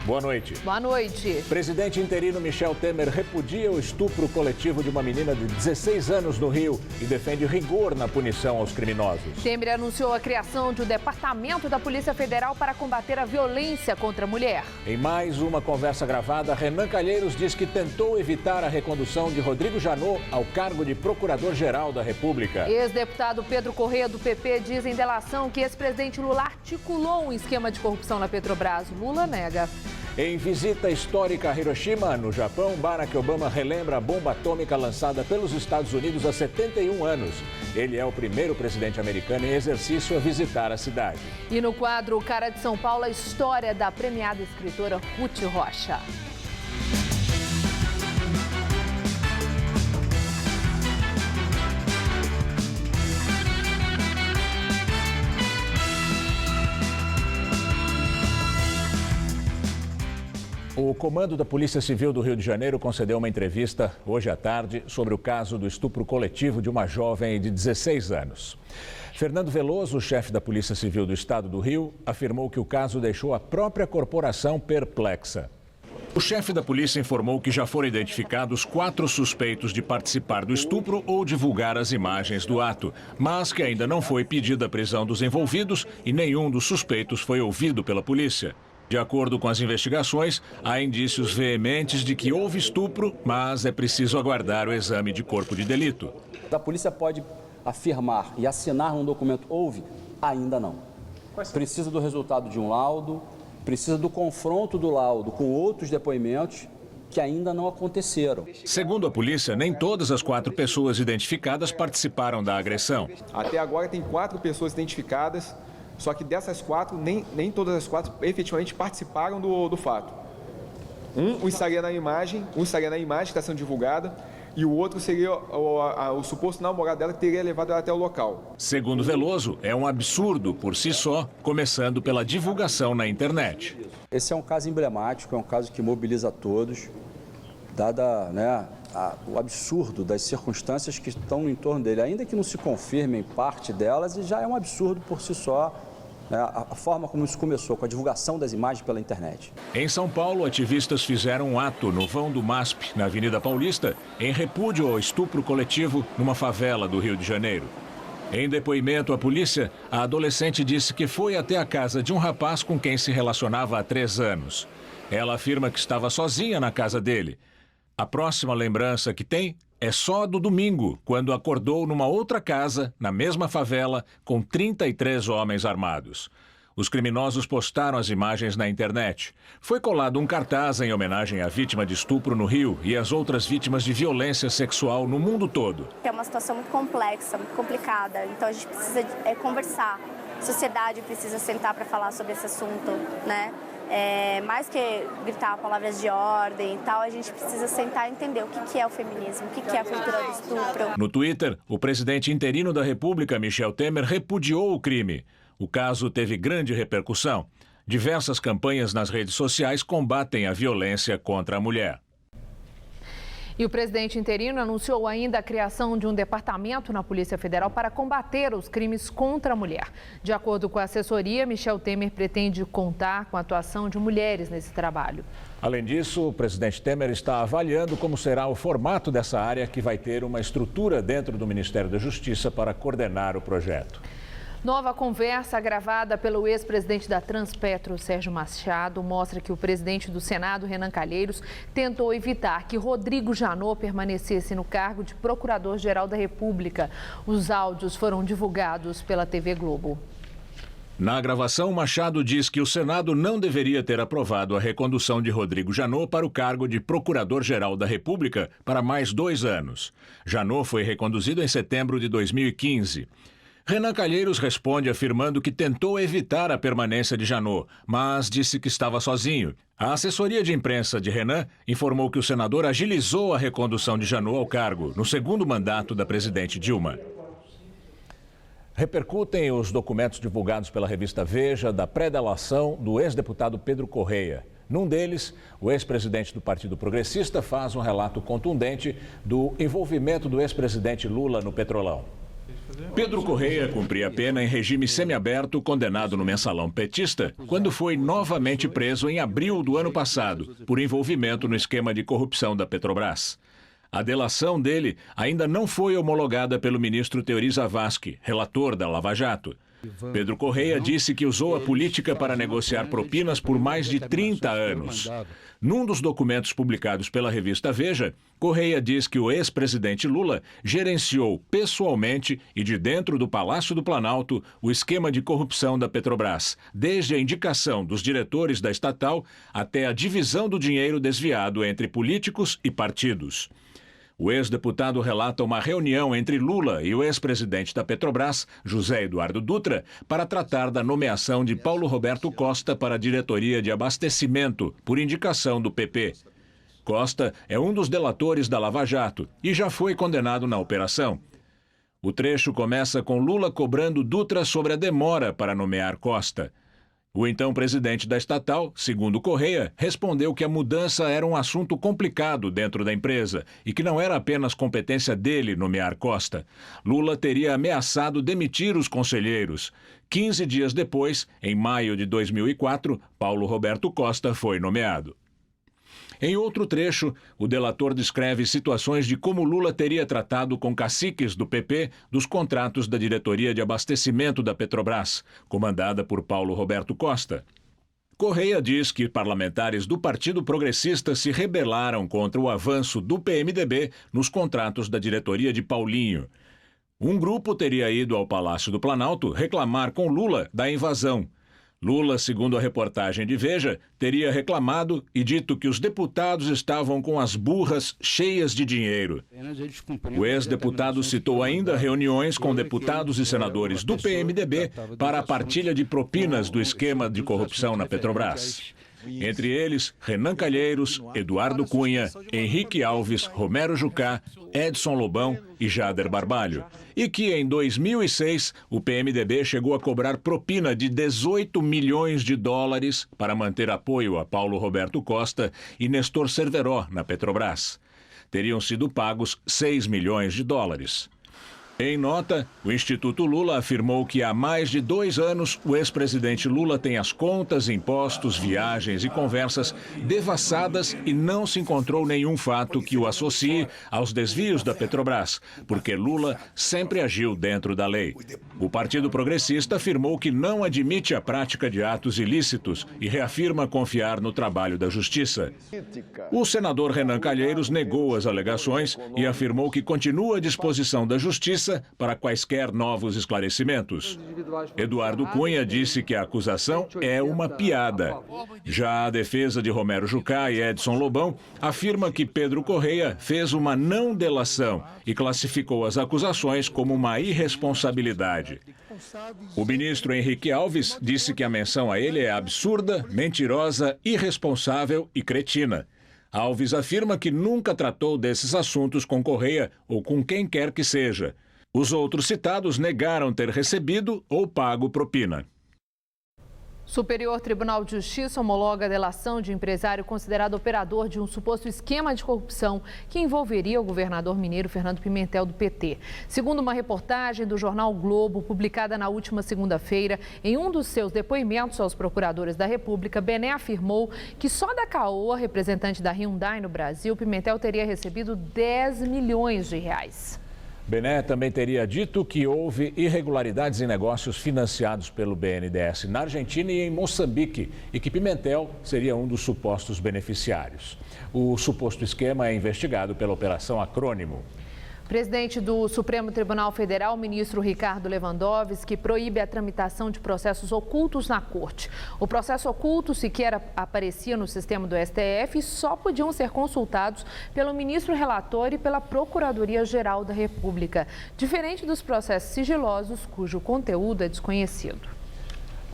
Boa noite. Boa noite. Presidente interino Michel Temer repudia o estupro coletivo de uma menina de 16 anos no Rio e defende rigor na punição aos criminosos. Temer anunciou a criação de um departamento da Polícia Federal para combater a violência contra a mulher. Em mais uma conversa gravada, Renan Calheiros diz que tentou evitar a recondução de Rodrigo Janot ao cargo de Procurador-Geral da República. Ex-deputado Pedro Correia, do PP, diz em delação que ex-presidente Lula articulou um esquema de corrupção na Petrobras. Lula nega. Em visita histórica a Hiroshima, no Japão, Barack Obama relembra a bomba atômica lançada pelos Estados Unidos há 71 anos. Ele é o primeiro presidente americano em exercício a visitar a cidade. E no quadro Cara de São Paulo, a história da premiada escritora Ruth Rocha. O comando da Polícia Civil do Rio de Janeiro concedeu uma entrevista hoje à tarde sobre o caso do estupro coletivo de uma jovem de 16 anos. Fernando Veloso, chefe da Polícia Civil do Estado do Rio, afirmou que o caso deixou a própria corporação perplexa. O chefe da polícia informou que já foram identificados 4 suspeitos de participar do estupro ou divulgar as imagens do ato, mas que ainda não foi pedida a prisão dos envolvidos e nenhum dos suspeitos foi ouvido pela polícia. De acordo com as investigações, há indícios veementes de que houve estupro, mas é preciso aguardar o exame de corpo de delito. A polícia pode afirmar e assinar um documento houve? Ainda não. Precisa do resultado de um laudo, precisa do confronto do laudo com outros depoimentos que ainda não aconteceram. Segundo a polícia, nem todas as 4 pessoas identificadas participaram da agressão. Até agora tem 4 pessoas identificadas. Só que dessas 4, nem todas as 4 efetivamente participaram do fato. Um estaria na imagem que está sendo divulgada, e o outro seria o suposto namorado dela que teria levado ela até o local. Segundo Veloso, é um absurdo por si só, começando pela divulgação na internet. Esse é um caso emblemático, é um caso que mobiliza todos, dada, o absurdo das circunstâncias que estão no entorno dele. Ainda que não se confirmem parte delas, e já é um absurdo por si só, a forma como isso começou, com a divulgação das imagens pela internet. Em São Paulo, ativistas fizeram um ato no vão do MASP, na Avenida Paulista, em repúdio ao estupro coletivo numa favela do Rio de Janeiro. Em depoimento à polícia, a adolescente disse que foi até a casa de um rapaz com quem se relacionava há 3 anos. Ela afirma que estava sozinha na casa dele. A próxima lembrança que tem é só do domingo, quando acordou numa outra casa, na mesma favela, com 33 homens armados. Os criminosos postaram as imagens na internet. Foi colado um cartaz em homenagem à vítima de estupro no Rio e às outras vítimas de violência sexual no mundo todo. É uma situação muito complexa, muito complicada, então a gente precisa conversar. A sociedade precisa sentar para falar sobre esse assunto, né? Mais que gritar palavras de ordem e tal, a gente precisa sentar e entender o que é o feminismo, o que é a cultura do estupro. No Twitter, o presidente interino da República, Michel Temer, repudiou o crime. O caso teve grande repercussão. Diversas campanhas nas redes sociais combatem a violência contra a mulher. E o presidente interino anunciou ainda a criação de um departamento na Polícia Federal para combater os crimes contra a mulher. De acordo com a assessoria, Michel Temer pretende contar com a atuação de mulheres nesse trabalho. Além disso, o presidente Temer está avaliando como será o formato dessa área, que vai ter uma estrutura dentro do Ministério da Justiça para coordenar o projeto. Nova conversa gravada pelo ex-presidente da Transpetro, Sérgio Machado, mostra que o presidente do Senado, Renan Calheiros, tentou evitar que Rodrigo Janot permanecesse no cargo de Procurador-Geral da República. Os áudios foram divulgados pela TV Globo. Na gravação, Machado diz que o Senado não deveria ter aprovado a recondução de Rodrigo Janot para o cargo de Procurador-Geral da República para mais 2 anos. Janot foi reconduzido em setembro de 2015. Renan Calheiros responde afirmando que tentou evitar a permanência de Janot, mas disse que estava sozinho. A assessoria de imprensa de Renan informou que o senador agilizou a recondução de Janot ao cargo, no 2º mandato da presidente Dilma. Repercutem os documentos divulgados pela revista Veja da pré-delação do ex-deputado Pedro Correia. Num deles, o ex-presidente do Partido Progressista faz um relato contundente do envolvimento do ex-presidente Lula no Petrolão. Pedro Correia cumpria pena em regime semiaberto, condenado no mensalão petista, quando foi novamente preso em abril do ano passado, por envolvimento no esquema de corrupção da Petrobras. A delação dele ainda não foi homologada pelo ministro Teori Zavascki, relator da Lava Jato. Pedro Correia disse que usou a política para negociar propinas por mais de 30 anos. Num dos documentos publicados pela revista Veja, Correia diz que o ex-presidente Lula gerenciou pessoalmente e de dentro do Palácio do Planalto o esquema de corrupção da Petrobras, desde a indicação dos diretores da estatal até a divisão do dinheiro desviado entre políticos e partidos. O ex-deputado relata uma reunião entre Lula e o ex-presidente da Petrobras, José Eduardo Dutra, para tratar da nomeação de Paulo Roberto Costa para a diretoria de abastecimento, por indicação do PP. Costa é um dos delatores da Lava Jato e já foi condenado na operação. O trecho começa com Lula cobrando Dutra sobre a demora para nomear Costa. O então presidente da estatal, segundo Correia, respondeu que a mudança era um assunto complicado dentro da empresa e que não era apenas competência dele nomear Costa. Lula teria ameaçado demitir os conselheiros. 15 dias depois, em maio de 2004, Paulo Roberto Costa foi nomeado. Em outro trecho, o delator descreve situações de como Lula teria tratado com caciques do PP dos contratos da diretoria de abastecimento da Petrobras, comandada por Paulo Roberto Costa. Correia diz que parlamentares do Partido Progressista se rebelaram contra o avanço do PMDB nos contratos da diretoria de Paulinho. Um grupo teria ido ao Palácio do Planalto reclamar com Lula da invasão. Lula, segundo a reportagem de Veja, teria reclamado e dito que os deputados estavam com as burras cheias de dinheiro. O ex-deputado citou ainda reuniões com deputados e senadores do PMDB para a partilha de propinas do esquema de corrupção na Petrobras. Entre eles, Renan Calheiros, Eduardo Cunha, Henrique Alves, Romero Jucá, Edson Lobão e Jader Barbalho. E que, em 2006, o PMDB chegou a cobrar propina de 18 milhões de dólares para manter apoio a Paulo Roberto Costa e Nestor Cerveró na Petrobras. Teriam sido pagos 6 milhões de dólares. Em nota, o Instituto Lula afirmou que há mais de 2 anos o ex-presidente Lula tem as contas, impostos, viagens e conversas devassadas e não se encontrou nenhum fato que o associe aos desvios da Petrobras, porque Lula sempre agiu dentro da lei. O Partido Progressista afirmou que não admite a prática de atos ilícitos e reafirma confiar no trabalho da Justiça. O senador Renan Calheiros negou as alegações e afirmou que continua à disposição da Justiça para quaisquer novos esclarecimentos. Eduardo Cunha disse que a acusação é uma piada. Já a defesa de Romero Jucá e Edson Lobão afirma que Pedro Correia fez uma não delação e classificou as acusações como uma irresponsabilidade. O ministro Henrique Alves disse que a menção a ele é absurda, mentirosa, irresponsável e cretina. Alves afirma que nunca tratou desses assuntos com Correia ou com quem quer que seja. Os outros citados negaram ter recebido ou pago propina. Superior Tribunal de Justiça homologa a delação de empresário considerado operador de um suposto esquema de corrupção que envolveria o governador mineiro Fernando Pimentel do PT. Segundo uma reportagem do jornal Globo, publicada na última segunda-feira, em um dos seus depoimentos aos procuradores da República, Bené afirmou que só da Caoa, representante da Hyundai no Brasil, Pimentel teria recebido 10 milhões de reais. Bené também teria dito que houve irregularidades em negócios financiados pelo BNDES na Argentina e em Moçambique e que Pimentel seria um dos supostos beneficiários. O suposto esquema é investigado pela Operação Acrônimo. Presidente do Supremo Tribunal Federal, o ministro Ricardo Lewandowski, proíbe a tramitação de processos ocultos na corte. O processo oculto sequer aparecia no sistema do STF e só podiam ser consultados pelo ministro relator e pela Procuradoria-Geral da República, diferente dos processos sigilosos cujo conteúdo é desconhecido.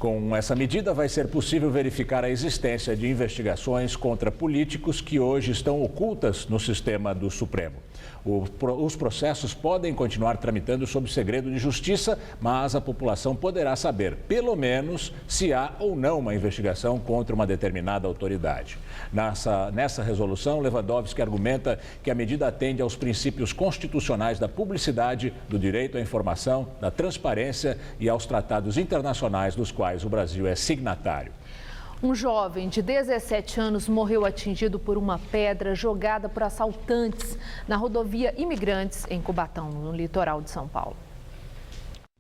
Com essa medida, vai ser possível verificar a existência de investigações contra políticos que hoje estão ocultas no sistema do Supremo. Os processos podem continuar tramitando sob segredo de justiça, mas a população poderá saber, pelo menos, se há ou não uma investigação contra uma determinada autoridade. Nessa resolução, Lewandowski argumenta que a medida atende aos princípios constitucionais da publicidade, do direito à informação, da transparência e aos tratados internacionais dos quais o Brasil é signatário. Um jovem de 17 anos morreu atingido por uma pedra jogada por assaltantes na rodovia Imigrantes, em Cubatão, no litoral de São Paulo.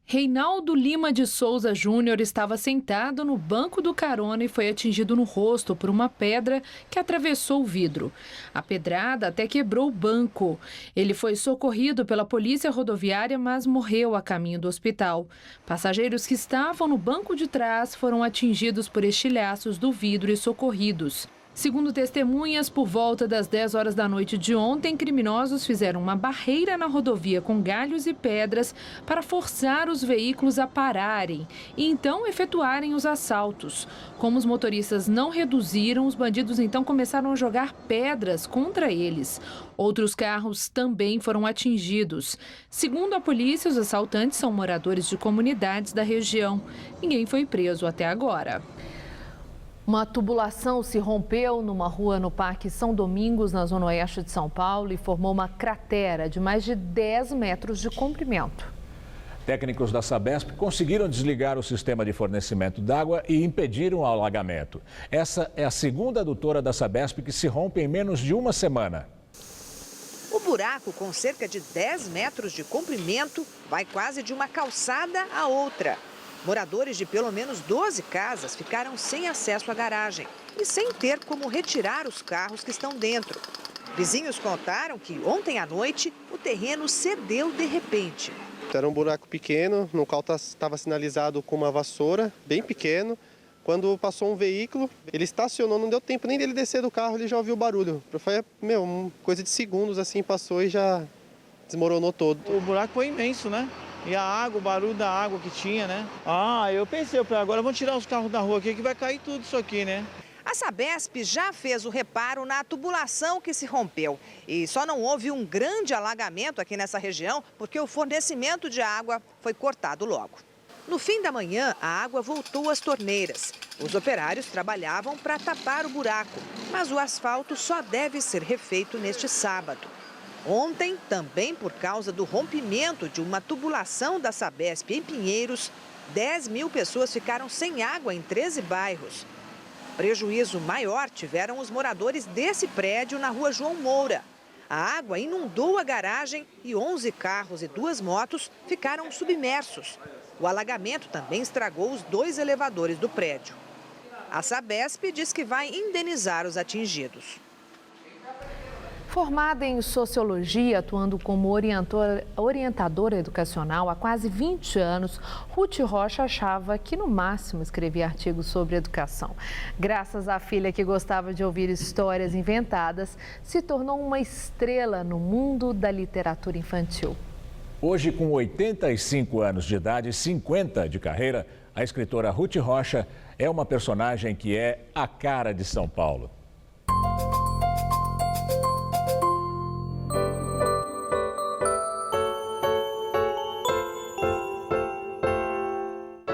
Reinaldo Lima de Souza Júnior estava sentado no banco do carona e foi atingido no rosto por uma pedra que atravessou o vidro. A pedrada até quebrou o banco. Ele foi socorrido pela polícia rodoviária, mas morreu a caminho do hospital. Passageiros que estavam no banco de trás foram atingidos por estilhaços do vidro e socorridos. Segundo testemunhas, por volta das 10 horas da noite de ontem, criminosos fizeram uma barreira na rodovia com galhos e pedras para forçar os veículos a pararem e então efetuarem os assaltos. Como os motoristas não reduziram, os bandidos então começaram a jogar pedras contra eles. Outros carros também foram atingidos. Segundo a polícia, os assaltantes são moradores de comunidades da região. Ninguém foi preso até agora. Uma tubulação se rompeu numa rua no Parque São Domingos, na zona oeste de São Paulo, e formou uma cratera de mais de 10 metros de comprimento. Técnicos da Sabesp conseguiram desligar o sistema de fornecimento d'água e impediram o alagamento. Essa é a segunda adutora da Sabesp que se rompe em menos de uma semana. O buraco, com cerca de 10 metros de comprimento, vai quase de uma calçada a outra. Moradores de pelo menos 12 casas ficaram sem acesso à garagem e sem ter como retirar os carros que estão dentro. Vizinhos contaram que ontem à noite o terreno cedeu de repente. Era um buraco pequeno, no qual estava sinalizado com uma vassoura, bem pequeno. Quando passou um veículo, ele estacionou, não deu tempo nem dele descer do carro, ele já ouviu o barulho. Foi, coisa de segundos assim, passou e já desmoronou todo. O buraco foi imenso, né? E a água, o barulho da água que tinha, né? Eu pensei, agora vamos tirar os carros da rua aqui que vai cair tudo isso aqui, né? A Sabesp já fez o reparo na tubulação que se rompeu. E só não houve um grande alagamento aqui nessa região porque o fornecimento de água foi cortado logo. No fim da manhã, a água voltou às torneiras. Os operários trabalhavam para tapar o buraco, mas o asfalto só deve ser refeito neste sábado. Ontem, também por causa do rompimento de uma tubulação da Sabesp em Pinheiros, 10 mil pessoas ficaram sem água em 13 bairros. Prejuízo maior tiveram os moradores desse prédio na rua João Moura. A água inundou a garagem e 11 carros e 2 motos ficaram submersos. O alagamento também estragou os 2 elevadores do prédio. A Sabesp diz que vai indenizar os atingidos. Formada em Sociologia, atuando como orientadora educacional há quase 20 anos, Ruth Rocha achava que, no máximo, escrevia artigos sobre educação. Graças à filha que gostava de ouvir histórias inventadas, se tornou uma estrela no mundo da literatura infantil. Hoje, com 85 anos de idade e 50 de carreira, a escritora Ruth Rocha é uma personagem que é a cara de São Paulo.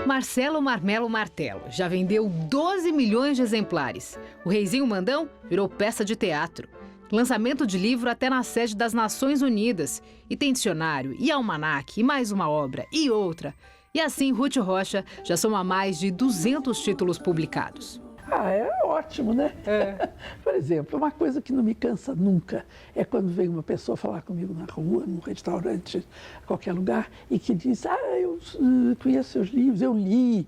Marcelo Marmelo Martelo já vendeu 12 milhões de exemplares. O Reizinho Mandão virou peça de teatro. Lançamento de livro até na sede das Nações Unidas. E tem dicionário, e almanaque, e mais uma obra, e outra. E assim, Ruth Rocha já soma mais de 200 títulos publicados. É ótimo, né? Por exemplo, uma coisa que não me cansa nunca é quando vem uma pessoa falar comigo na rua, num restaurante, qualquer lugar, e que diz, eu conheço seus livros, eu li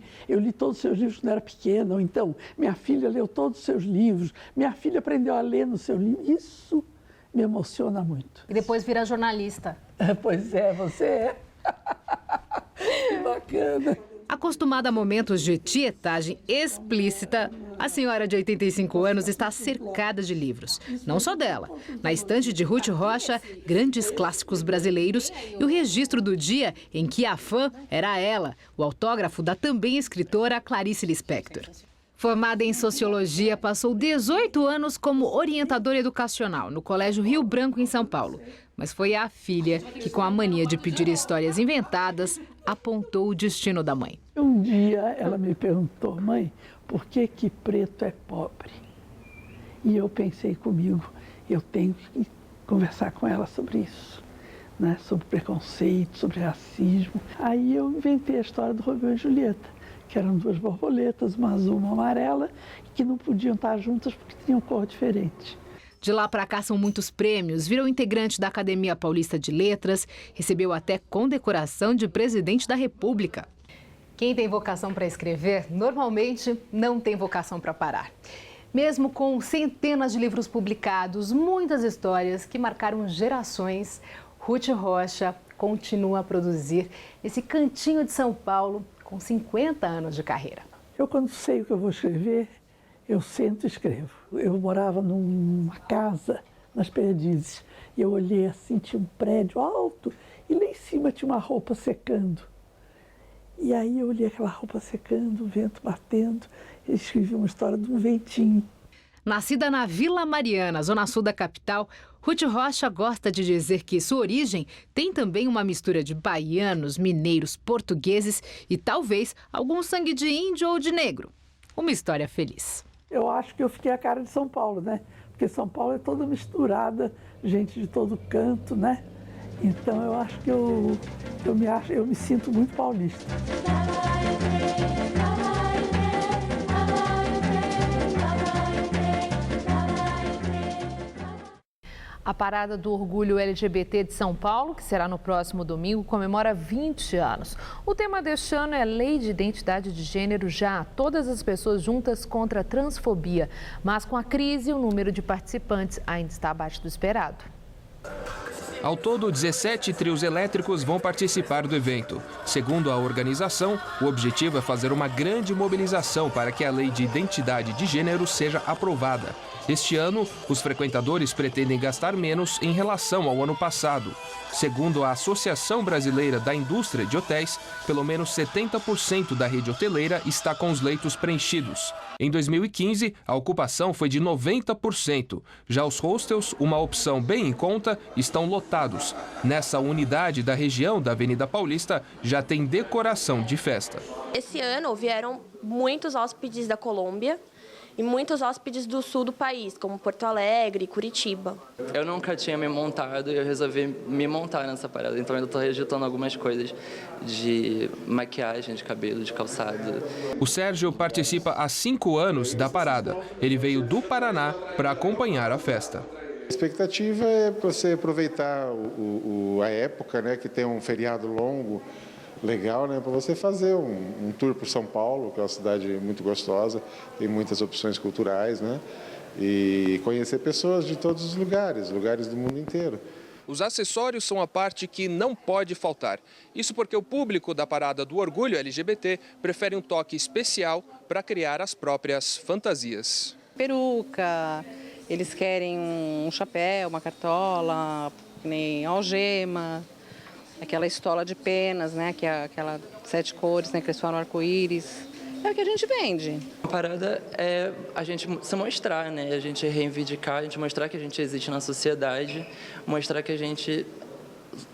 todos os seus livros quando era pequena, ou então, minha filha leu todos os seus livros, minha filha aprendeu a ler no seu livro. Isso me emociona muito. E depois vira jornalista. Pois é, você é. Que bacana. Acostumada a momentos de tietagem explícita, a senhora de 85 anos está cercada de livros. Não só dela. Na estante de Ruth Rocha, grandes clássicos brasileiros e o registro do dia em que a fã era ela, o autógrafo da também escritora Clarice Lispector. Formada em Sociologia, passou 18 anos como orientadora educacional no Colégio Rio Branco, em São Paulo. Mas foi a filha que, com a mania de pedir histórias inventadas, apontou o destino da mãe. Um dia ela me perguntou: mãe, por que preto é pobre? E eu pensei comigo, eu tenho que conversar com ela sobre isso, né? Sobre preconceito, sobre racismo. Aí eu inventei a história do Romeu e Julieta, que eram duas borboletas, uma azul e uma amarela, que não podiam estar juntas porque tinham cor diferente. De lá para cá são muitos prêmios, virou integrante da Academia Paulista de Letras, recebeu até condecoração de presidente da República. Quem tem vocação para escrever, normalmente não tem vocação para parar. Mesmo com centenas de livros publicados, muitas histórias que marcaram gerações, Ruth Rocha continua a produzir esse cantinho de São Paulo com 50 anos de carreira. Eu, quando sei o que eu vou escrever, eu sento e escrevo. Eu morava numa casa nas Perdizes e eu olhei assim, tinha um prédio alto e lá em cima tinha uma roupa secando. E aí eu olhei aquela roupa secando, o vento batendo e escrevi uma história de um ventinho. Nascida na Vila Mariana, zona sul da capital, Ruth Rocha gosta de dizer que sua origem tem também uma mistura de baianos, mineiros, portugueses e talvez algum sangue de índio ou de negro. Uma história feliz. Eu acho que eu fiquei a cara de São Paulo, né? Porque São Paulo é toda misturada, gente de todo canto, né? Então eu acho que eu me sinto muito paulista. A Parada do Orgulho LGBT de São Paulo, que será no próximo domingo, comemora 20 anos. O tema deste ano é Lei de Identidade de Gênero Já, todas as pessoas juntas contra a transfobia. Mas com a crise, o número de participantes ainda está abaixo do esperado. Ao todo, 17 trios elétricos vão participar do evento. Segundo a organização, o objetivo é fazer uma grande mobilização para que a Lei de Identidade de Gênero seja aprovada. Este ano, os frequentadores pretendem gastar menos em relação ao ano passado. Segundo a Associação Brasileira da Indústria de Hotéis, pelo menos 70% da rede hoteleira está com os leitos preenchidos. Em 2015, a ocupação foi de 90%. Já os hostels, uma opção bem em conta, estão lotados. Nessa unidade da região da Avenida Paulista, já tem decoração de festa. Esse ano vieram muitos hóspedes da Colômbia e muitos hóspedes do sul do país, como Porto Alegre e Curitiba. Eu nunca tinha me montado e eu resolvi me montar nessa parada. Então eu estou registrando algumas coisas de maquiagem, de cabelo, de calçado. O Sérgio participa há 5 anos da parada. Ele veio do Paraná para acompanhar a festa. A expectativa é você aproveitar a época, né, que tem um feriado longo, legal, né, para você fazer um tour por São Paulo, que é uma cidade muito gostosa, tem muitas opções culturais, né, e conhecer pessoas de todos os lugares do mundo inteiro. Os acessórios são a parte que não pode faltar. Isso porque o público da Parada do Orgulho LGBT prefere um toque especial para criar as próprias fantasias. Peruca, eles querem um chapéu, uma cartola, nem algema, aquela estola de penas, né, que é aquela 7 cores, né, que eles falam arco-íris. É o que a gente vende. A parada é a gente se mostrar, né? A gente reivindicar, a gente mostrar que a gente existe na sociedade, mostrar que a gente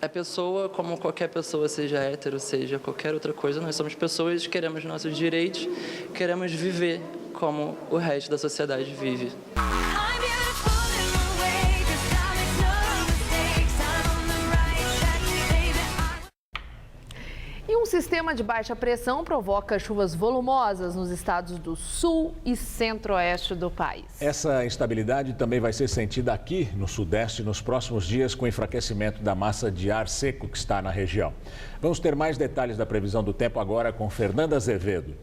é pessoa como qualquer pessoa, seja hétero, seja qualquer outra coisa. Nós somos pessoas, queremos nossos direitos, queremos viver como o resto da sociedade vive. E um sistema de baixa pressão provoca chuvas volumosas nos estados do sul e centro-oeste do país. Essa instabilidade também vai ser sentida aqui no sudeste nos próximos dias com o enfraquecimento da massa de ar seco que está na região. Vamos ter mais detalhes da previsão do tempo agora com Fernanda Azevedo.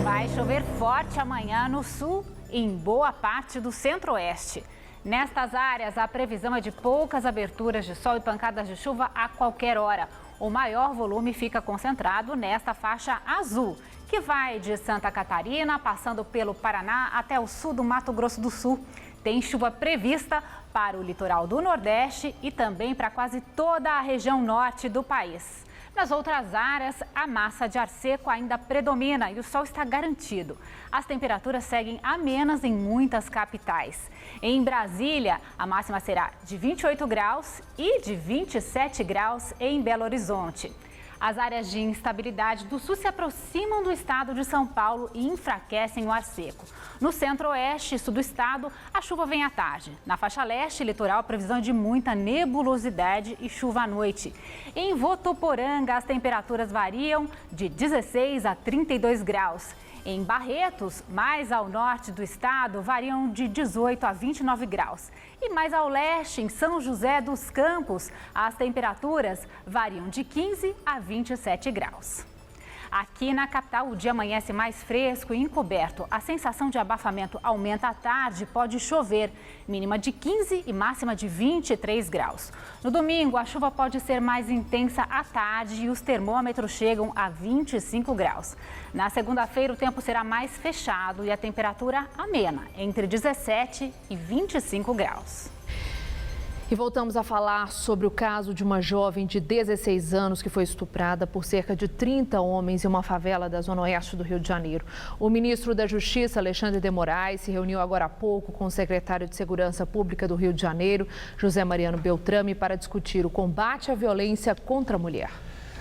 Vai chover forte amanhã no sul e em boa parte do centro-oeste. Nestas áreas, a previsão é de poucas aberturas de sol e pancadas de chuva a qualquer hora. O maior volume fica concentrado nesta faixa azul, que vai de Santa Catarina, passando pelo Paraná até o sul do Mato Grosso do Sul. Tem chuva prevista para o litoral do Nordeste e também para quase toda a região norte do país. Nas outras áreas, a massa de ar seco ainda predomina e o sol está garantido. As temperaturas seguem amenas em muitas capitais. Em Brasília, a máxima será de 28 graus e de 27 graus em Belo Horizonte. As áreas de instabilidade do sul se aproximam do estado de São Paulo e enfraquecem o ar seco. No centro-oeste e sul do estado, a chuva vem à tarde. Na faixa leste e litoral, a previsão é de muita nebulosidade e chuva à noite. Em Votuporanga, as temperaturas variam de 16 a 32 graus. Em Barretos, mais ao norte do estado, variam de 18 a 29 graus. E mais ao leste, em São José dos Campos, as temperaturas variam de 15 a 27 graus. Aqui na capital, o dia amanhece mais fresco e encoberto. A sensação de abafamento aumenta à tarde, pode chover. Mínima de 15 e máxima de 23 graus. No domingo, a chuva pode ser mais intensa à tarde e os termômetros chegam a 25 graus. Na segunda-feira, o tempo será mais fechado e a temperatura amena, entre 17 e 25 graus. E voltamos a falar sobre o caso de uma jovem de 16 anos que foi estuprada por cerca de 30 homens em uma favela da zona oeste do Rio de Janeiro. O ministro da Justiça, Alexandre de Moraes, se reuniu agora há pouco com o secretário de Segurança Pública do Rio de Janeiro, José Mariano Beltrame, para discutir o combate à violência contra a mulher.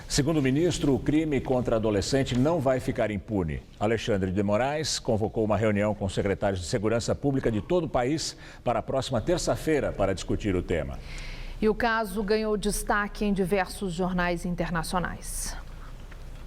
Segundo o ministro, o crime contra a adolescente não vai ficar impune. Alexandre de Moraes convocou uma reunião com secretários de Segurança Pública de todo o país para a próxima terça-feira para discutir o tema. E o caso ganhou destaque em diversos jornais internacionais.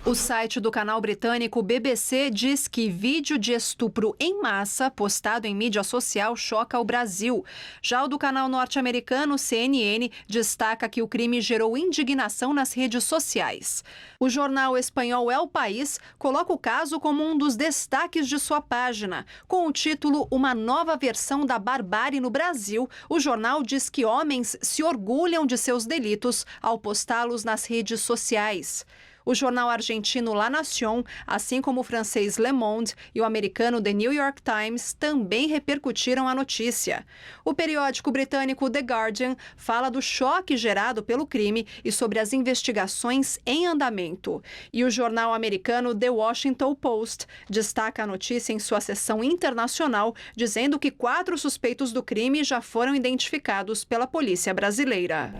O site do canal britânico BBC diz que vídeo de estupro em massa postado em mídia social choca o Brasil. Já o do canal norte-americano CNN destaca que o crime gerou indignação nas redes sociais. O jornal espanhol El País coloca o caso como um dos destaques de sua página. Com o título Uma Nova Versão da Barbárie no Brasil, o jornal diz que homens se orgulham de seus delitos ao postá-los nas redes sociais. O jornal argentino La Nación, assim como o francês Le Monde e o americano The New York Times, também repercutiram a notícia. O periódico britânico The Guardian fala do choque gerado pelo crime e sobre as investigações em andamento. E o jornal americano The Washington Post destaca a notícia em sua seção internacional, dizendo que 4 suspeitos do crime já foram identificados pela polícia brasileira.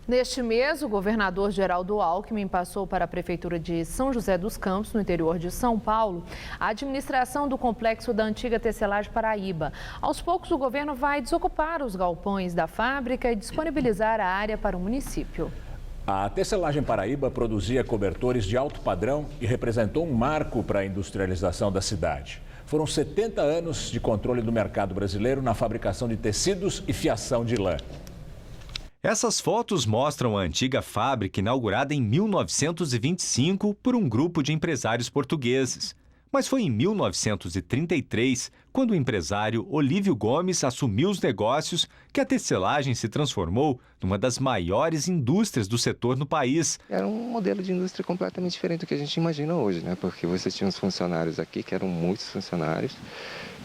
Neste mês, o governador Geraldo Alckmin passou para a Prefeitura de São José dos Campos, no interior de São Paulo, a administração do complexo da antiga tecelagem Paraíba. Aos poucos, o governo vai desocupar os galpões da fábrica e disponibilizar a área para o município. A tecelagem Paraíba produzia cobertores de alto padrão e representou um marco para a industrialização da cidade. Foram 70 anos de controle do mercado brasileiro na fabricação de tecidos e fiação de lã. Essas fotos mostram a antiga fábrica inaugurada em 1925 por um grupo de empresários portugueses. Mas foi em 1933, quando o empresário Olívio Gomes assumiu os negócios, que a tecelagem se transformou numa das maiores indústrias do setor no país. Era um modelo de indústria completamente diferente do que a gente imagina hoje, né? Porque você tinha os funcionários aqui, que eram muitos funcionários,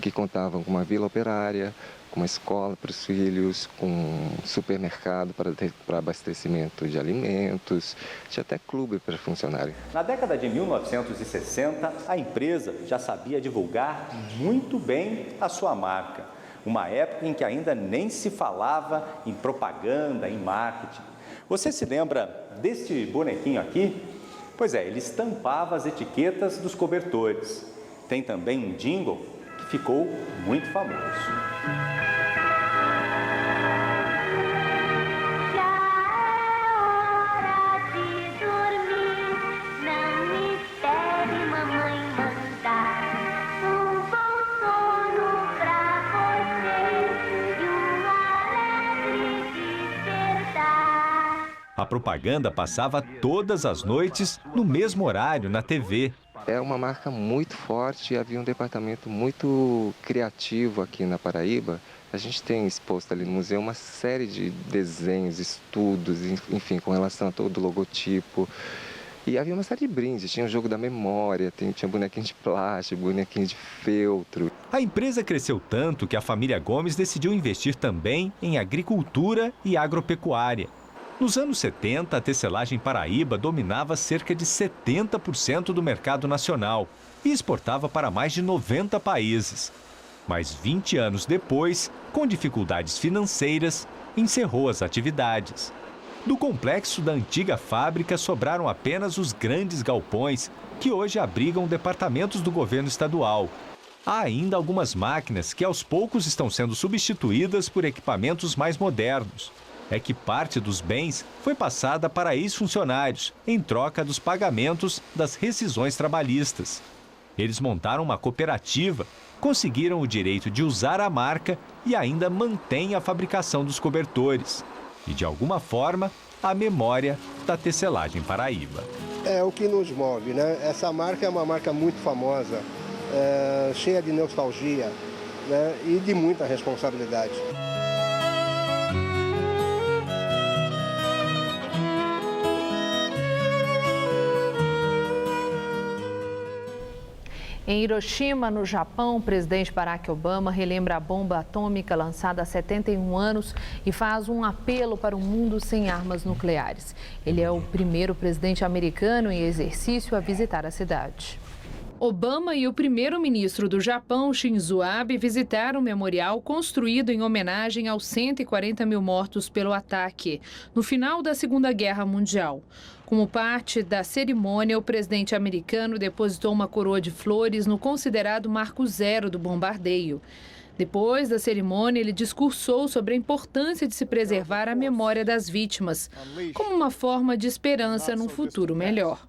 que contavam com uma vila operária, uma escola para os filhos, um supermercado para abastecimento de alimentos, tinha até clube para funcionários. Na década de 1960, a empresa já sabia divulgar muito bem a sua marca. Uma época em que ainda nem se falava em propaganda, em marketing. Você se lembra deste bonequinho aqui? Pois é, ele estampava as etiquetas dos cobertores. Tem também um jingle que ficou muito famoso. A propaganda passava todas as noites no mesmo horário na TV. é uma marca muito forte e havia um departamento muito criativo aqui na Paraíba. A gente tem exposto ali no museu uma série de desenhos, estudos, enfim, com relação a todo o logotipo. E havia uma série de brindes, tinha o jogo da memória, tinha bonequinho de plástico, bonequinho de feltro. A empresa cresceu tanto que a família Gomes decidiu investir também em agricultura e agropecuária. Nos anos 70, a tecelagem Paraíba dominava cerca de 70% do mercado nacional e exportava para mais de 90 países. Mas 20 anos depois, com dificuldades financeiras, encerrou as atividades. Do complexo da antiga fábrica sobraram apenas os grandes galpões, que hoje abrigam departamentos do governo estadual. Há ainda algumas máquinas que aos poucos estão sendo substituídas por equipamentos mais modernos. É que parte dos bens foi passada para ex-funcionários, em troca dos pagamentos das rescisões trabalhistas. Eles montaram uma cooperativa, conseguiram o direito de usar a marca e ainda mantêm a fabricação dos cobertores. E, de alguma forma, a memória da tecelagem Paraíba. É o que nos move, né? Essa marca é uma marca muito famosa, cheia de nostalgia, né? E de muita responsabilidade. Em Hiroshima, no Japão, o presidente Barack Obama relembra a bomba atômica lançada há 71 anos e faz um apelo para um mundo sem armas nucleares. Ele é o primeiro presidente americano em exercício a visitar a cidade. Obama e o primeiro-ministro do Japão, Shinzo Abe, visitaram o memorial construído em homenagem aos 140 mil mortos pelo ataque no final da Segunda Guerra Mundial. Como parte da cerimônia, o presidente americano depositou uma coroa de flores no considerado marco zero do bombardeio. Depois da cerimônia, ele discursou sobre a importância de se preservar a memória das vítimas, como uma forma de esperança num futuro melhor.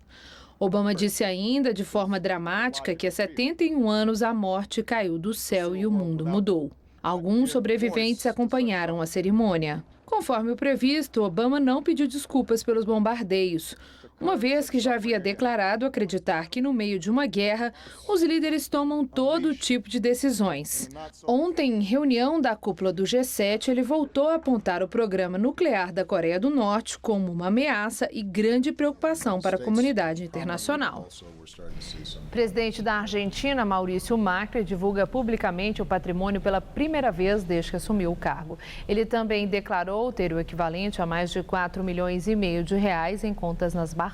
Obama disse ainda, de forma dramática, que há 71 anos a morte caiu do céu e o mundo mudou. Alguns sobreviventes acompanharam a cerimônia. Conforme o previsto, Obama não pediu desculpas pelos bombardeios, uma vez que já havia declarado acreditar que, no meio de uma guerra, os líderes tomam todo tipo de decisões. Ontem, em reunião da cúpula do G7, ele voltou a apontar o programa nuclear da Coreia do Norte como uma ameaça e grande preocupação para a comunidade internacional. O presidente da Argentina, Maurício Macri, divulga publicamente o patrimônio pela primeira vez desde que assumiu o cargo. Ele também declarou ter o equivalente a mais de 4,5 milhões de reais em contas nas Bahamas.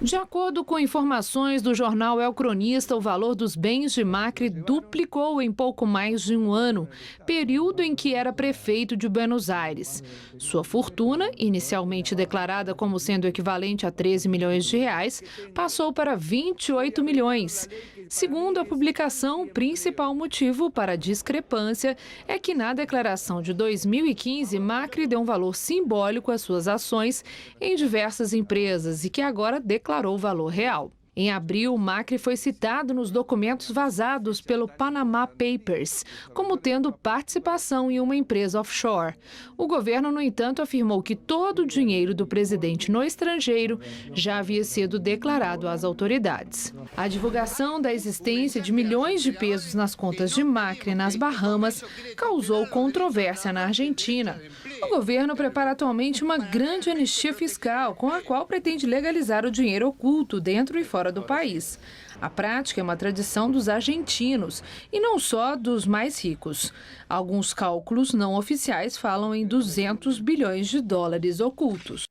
De acordo com informações do jornal El Cronista, o valor dos bens de Macri duplicou em pouco mais de um ano, período em que era prefeito de Buenos Aires. Sua fortuna, inicialmente declarada como sendo equivalente a 13 milhões de reais, passou para 28 milhões. Segundo a publicação, o principal motivo para a discrepância é que na declaração de 2015, Macri deu um valor simbólico às suas ações em diversas empresas e que agora declarou o valor real. Em abril, Macri foi citado nos documentos vazados pelo Panama Papers como tendo participação em uma empresa offshore. O governo, no entanto, afirmou que todo o dinheiro do presidente no estrangeiro já havia sido declarado às autoridades. A divulgação da existência de milhões de pesos nas contas de Macri nas Bahamas causou controvérsia na Argentina. O governo prepara atualmente uma grande anistia fiscal, com a qual pretende legalizar o dinheiro oculto dentro e fora do país. A prática é uma tradição dos argentinos e não só dos mais ricos. Alguns cálculos não oficiais falam em 200 bilhões de dólares ocultos.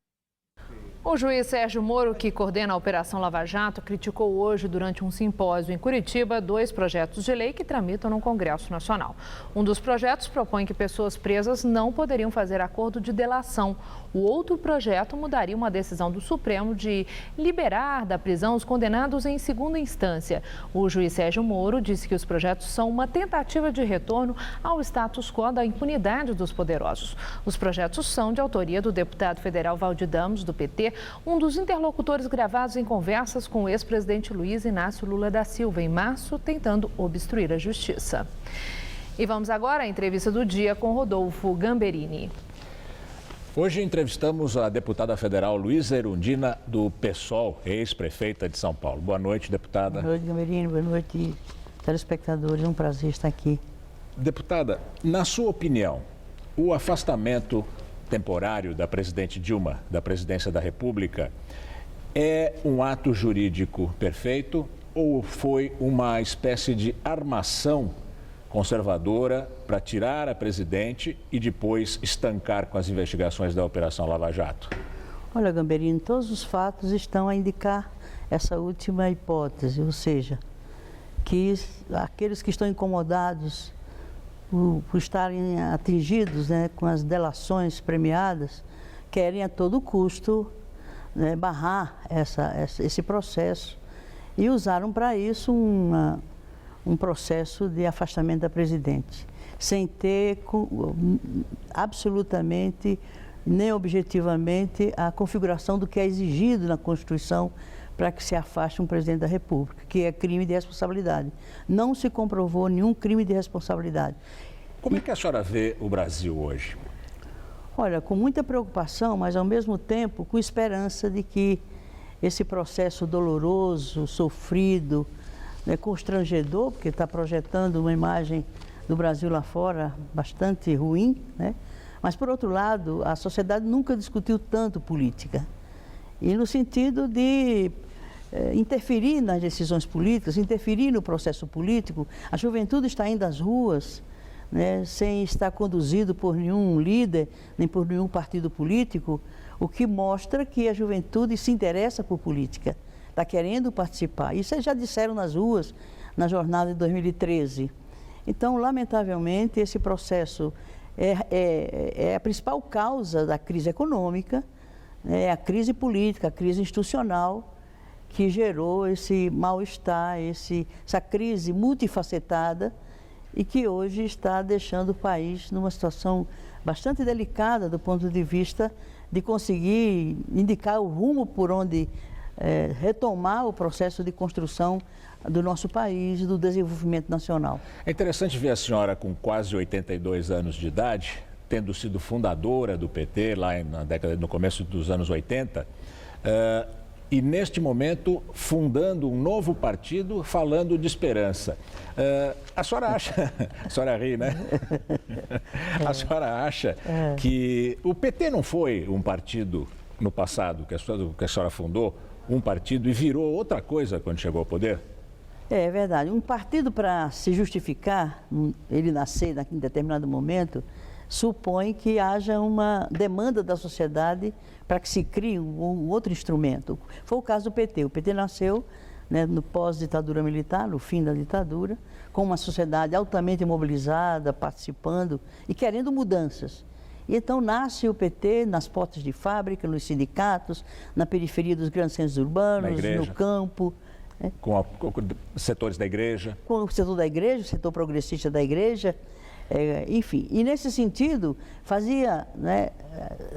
O juiz Sérgio Moro, que coordena a Operação Lava Jato, criticou hoje, durante um simpósio em Curitiba, 2 projetos de lei que tramitam no Congresso Nacional. Um dos projetos propõe que pessoas presas não poderiam fazer acordo de delação. O outro projeto mudaria uma decisão do Supremo de liberar da prisão os condenados em segunda instância. O juiz Sérgio Moro disse que os projetos são uma tentativa de retorno ao status quo da impunidade dos poderosos. Os projetos são de autoria do deputado federal Valdir Damos, do PT, um dos interlocutores gravados em conversas com o ex-presidente Luiz Inácio Lula da Silva, em março, tentando obstruir a justiça. E vamos agora à entrevista do dia com Rodolfo Gamberini. Hoje entrevistamos a deputada federal Luísa Erundina, do PSOL, ex-prefeita de São Paulo. Boa noite, deputada. Boa noite, Gamerino. Boa noite, telespectadores. É um prazer estar aqui. Deputada, na sua opinião, o afastamento temporário da presidente Dilma da presidência da República é um ato jurídico perfeito ou foi uma espécie de armação conservadora para tirar a presidente e depois estancar com as investigações da Operação Lava Jato? Olha, Gamberini, todos os fatos estão a indicar essa última hipótese, ou seja, que aqueles que estão incomodados por estarem atingidos, né, com as delações premiadas, querem a todo custo, né, barrar esse processo e usaram para isso um processo de afastamento da presidente, sem ter absolutamente nem objetivamente a configuração do que é exigido na Constituição para que se afaste um presidente da República, que é crime de responsabilidade. Não se comprovou nenhum crime de responsabilidade. Como é que a senhora vê o Brasil hoje? Olha, com muita preocupação, mas ao mesmo tempo com esperança de que esse processo doloroso, sofrido, né, constrangedor, porque está projetando uma imagem do Brasil lá fora bastante ruim, né? Mas, por outro lado, a sociedade nunca discutiu tanto política. E no sentido de interferir nas decisões políticas, interferir no processo político, a juventude está indo às ruas, né, sem estar conduzido por nenhum líder, nem por nenhum partido político, o que mostra que a juventude se interessa por política, está querendo participar. Isso eles já disseram nas ruas, na jornada de 2013. Então, lamentavelmente, esse processo é a principal causa da crise econômica, é a crise política, a crise institucional, que gerou esse mal-estar, essa crise multifacetada e que hoje está deixando o país numa situação bastante delicada do ponto de vista de conseguir indicar o rumo por onde retomar o processo de construção do nosso país e do desenvolvimento nacional. É interessante ver a senhora com quase 82 anos de idade, tendo sido fundadora do PT lá no começo dos anos 80, e neste momento fundando um novo partido falando de esperança. A senhora acha, a senhora ri, né? A senhora acha que o PT não foi um partido no passado, que a senhora fundou, um partido e virou outra coisa quando chegou ao poder? É verdade. Um partido, para se justificar, ele nascer em determinado momento, supõe que haja uma demanda da sociedade para que se crie um outro instrumento. Foi o caso do PT. O PT nasceu, né, no pós-ditadura militar, no fim da ditadura, com uma sociedade altamente mobilizada, participando e querendo mudanças. E então nasce o PT nas portas de fábrica, nos sindicatos, na periferia dos grandes centros urbanos, no campo. Com setores da igreja. Com o setor da igreja, o setor progressista da igreja. Enfim, e nesse sentido fazia, né,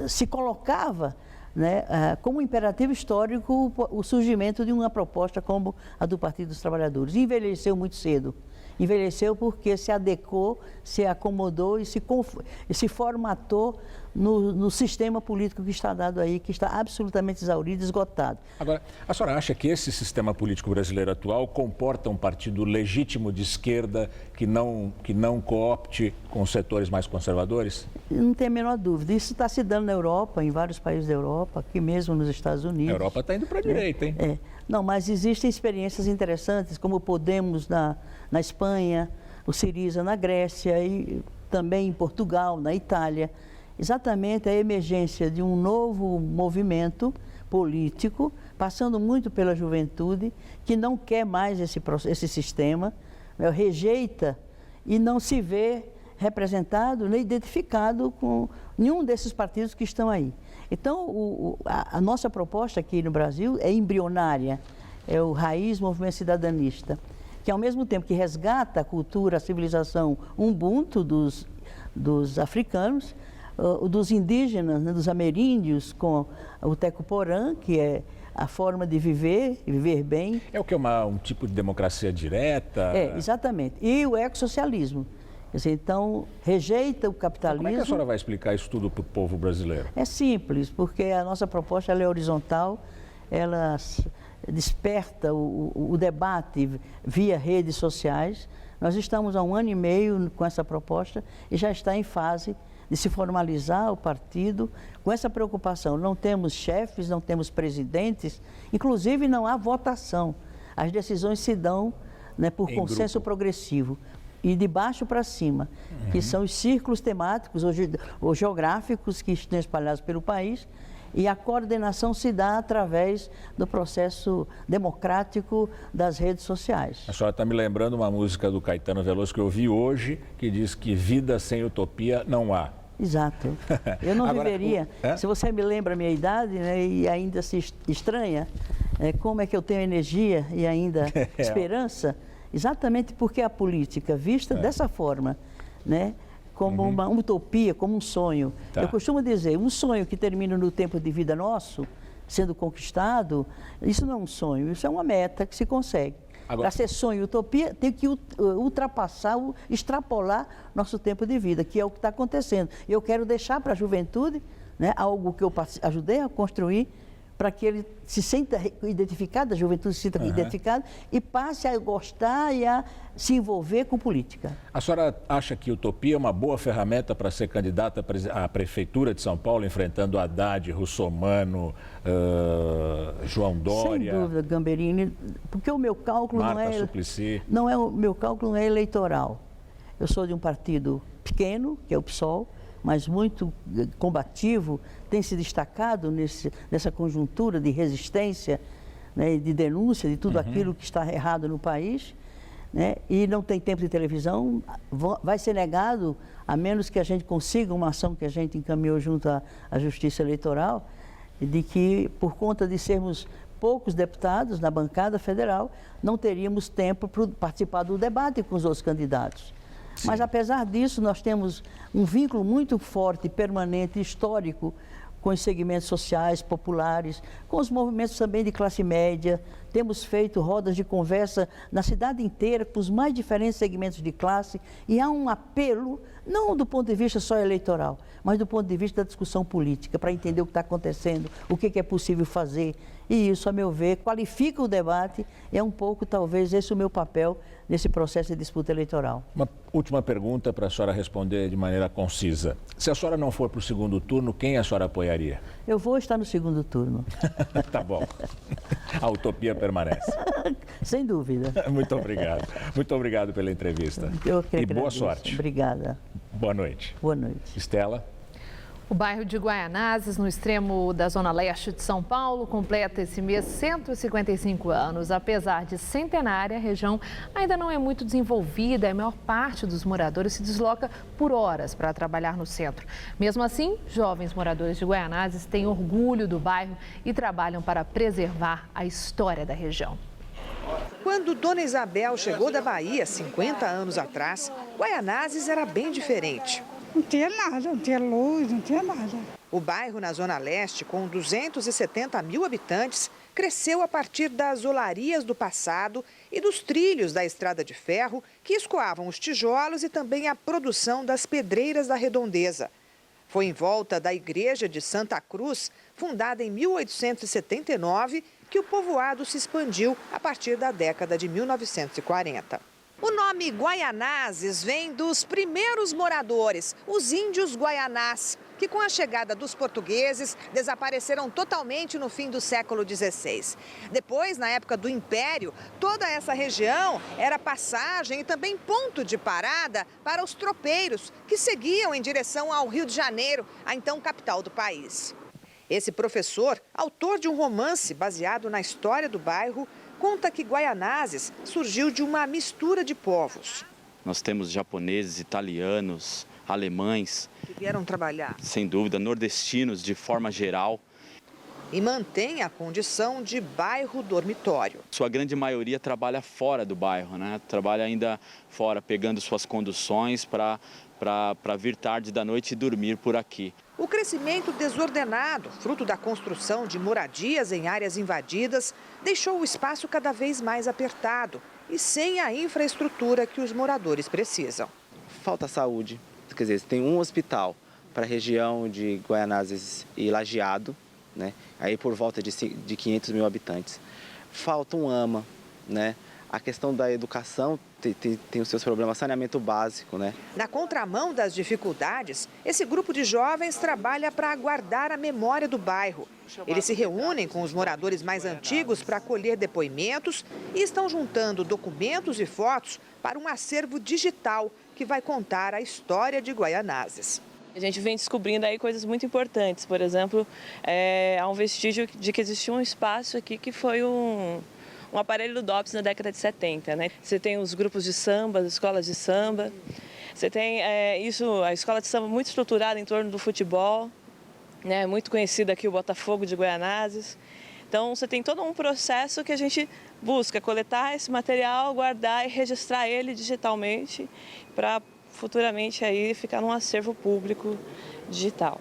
se colocava, né, como imperativo histórico o surgimento de uma proposta como a do Partido dos Trabalhadores. Envelheceu muito cedo. Envelheceu porque se adequou, se acomodou e se formatou no sistema político que está dado aí, que está absolutamente exaurido, esgotado. Agora, a senhora acha que esse sistema político brasileiro atual comporta um partido legítimo de esquerda que não coopte com os setores mais conservadores? Não tem a menor dúvida. Isso está se dando na Europa, em vários países da Europa, aqui mesmo nos Estados Unidos. A Europa está indo para a direita, hein? Não, mas existem experiências interessantes, como o Podemos na Espanha, o Syriza na Grécia e também em Portugal, na Itália. Exatamente a emergência de um novo movimento político, passando muito pela juventude, que não quer mais esse sistema, né, rejeita e não se vê representado nem identificado com nenhum desses partidos que estão aí. Então, a nossa proposta aqui no Brasil é embrionária, é o Raiz Movimento Cidadanista, que ao mesmo tempo que resgata a cultura, a civilização Ubuntu dos africanos, dos indígenas, né, dos ameríndios, com o Tecoporã, que é a forma de viver bem. É o que é um tipo de democracia direta? Exatamente. E o ecossocialismo, Quer dizer, então, rejeita o capitalismo. Como é que a senhora vai explicar isso tudo para o povo brasileiro? É simples, porque a nossa proposta ela é horizontal, ela desperta o debate via redes sociais. Nós estamos há 1 ano e meio com essa proposta e já está em fase de se formalizar o partido com essa preocupação. Não temos chefes, não temos presidentes, inclusive não há votação. As decisões se dão, né, por consenso progressivo e de baixo para cima, que são os círculos temáticos ou geográficos que estão espalhados pelo país, e a coordenação se dá através do processo democrático das redes sociais. A senhora está me lembrando uma música do Caetano Veloso que eu ouvi hoje, que diz que vida sem utopia não há. Exato. Eu não viveria. Se você me lembra a minha idade, né, e ainda se estranha, como é que eu tenho energia e ainda esperança, exatamente porque a política vista dessa forma, né, como uma utopia, como um sonho. Eu costumo dizer, um sonho que termina no tempo de vida nosso, sendo conquistado, isso não é um sonho, isso é uma meta que se consegue. Para ser sonho e utopia, tem que ultrapassar, extrapolar nosso tempo de vida, que é o que está acontecendo. Eu quero deixar para a juventude, né, algo que eu ajudei a construir, para que ele se sinta identificado, a juventude se sinta identificada e passe a gostar e a se envolver com política. A senhora acha que utopia é uma boa ferramenta para ser candidata à Prefeitura de São Paulo, enfrentando Haddad, Russomano, João Dória? Sem dúvida, Gamberini, porque o meu cálculo o meu cálculo não é eleitoral. Eu sou de um partido pequeno, que é o PSOL, mas muito combativo, tem se destacado nessa conjuntura de resistência, né, de denúncia de tudo aquilo que está errado no país, né, e não tem tempo de televisão, vai ser negado, a menos que a gente consiga uma ação que a gente encaminhou junto à Justiça Eleitoral, de que, por conta de sermos poucos deputados na bancada federal, não teríamos tempo para participar do debate com os outros candidatos. Sim. Mas, apesar disso, nós temos um vínculo muito forte, permanente, histórico, com os segmentos sociais, populares, com os movimentos também de classe média. Temos feito rodas de conversa na cidade inteira, com os mais diferentes segmentos de classe, e há um apelo, não do ponto de vista só eleitoral, mas do ponto de vista da discussão política, para entender o que está acontecendo, o que é possível fazer. E isso, a meu ver, qualifica o debate, é um pouco, talvez, esse o meu papel nesse processo de disputa eleitoral. Uma última pergunta para a senhora responder de maneira concisa. Se a senhora não for para o segundo turno, quem a senhora apoiaria? Eu vou estar no segundo turno. Tá bom. A utopia permanece. Sem dúvida. Muito obrigado. Muito obrigado pela entrevista. Eu que e agradeço. Boa sorte. Obrigada. Boa noite. Boa noite. Estela? O bairro de Guaianazes, no extremo da zona leste de São Paulo, completa esse mês 155 anos. Apesar de centenária, a região ainda não é muito desenvolvida e a maior parte dos moradores se desloca por horas para trabalhar no centro. Mesmo assim, jovens moradores de Guaianazes têm orgulho do bairro e trabalham para preservar a história da região. Quando Dona Isabel chegou da Bahia 50 anos atrás, Guaianazes era bem diferente. Não tinha nada, não tinha luz, não tinha nada. O bairro na Zona Leste, com 270 mil habitantes, cresceu a partir das olarias do passado e dos trilhos da estrada de ferro que escoavam os tijolos e também a produção das pedreiras da redondeza. Foi em volta da igreja de Santa Cruz, fundada em 1879, que o povoado se expandiu a partir da década de 1940. O nome Guaianazes vem dos primeiros moradores, os índios guaianás, que com a chegada dos portugueses desapareceram totalmente no fim do século XVI. Depois, na época do Império, toda essa região era passagem e também ponto de parada para os tropeiros que seguiam em direção ao Rio de Janeiro, a então capital do país. Esse professor, autor de um romance baseado na história do bairro, conta que Guaianazes surgiu de uma mistura de povos. Nós temos japoneses, italianos, alemães. Que vieram trabalhar. Sem dúvida, nordestinos de forma geral. E mantém a condição de bairro dormitório. Sua grande maioria trabalha fora do bairro, né? Trabalha ainda fora, pegando suas conduções para vir tarde da noite e dormir por aqui. O crescimento desordenado, fruto da construção de moradias em áreas invadidas, deixou o espaço cada vez mais apertado e sem a infraestrutura que os moradores precisam. falta saúde. Quer dizer, tem um hospital para a região de Guaianazes e Lajeado, né? Aí por volta de 500 mil habitantes. Falta um AMA, né? A questão da educação tem os seus problemas, saneamento básico, né? Na contramão das dificuldades, esse grupo de jovens trabalha para guardar a memória do bairro. Eles se reúnem com os moradores mais antigos para colher depoimentos e estão juntando documentos e fotos para um acervo digital que vai contar a história de Guaianazes. A gente vem descobrindo aí coisas muito importantes. Por exemplo, há um vestígio de que existia um espaço aqui que foi um aparelho do DOPS na década de 70, né? Você tem os grupos de samba, as escolas de samba. Você tem a escola de samba muito estruturada em torno do futebol, né? Muito conhecida aqui o Botafogo de Guaianazes. Então você tem todo um processo que a gente busca coletar esse material, guardar e registrar ele digitalmente para futuramente aí ficar num acervo público digital.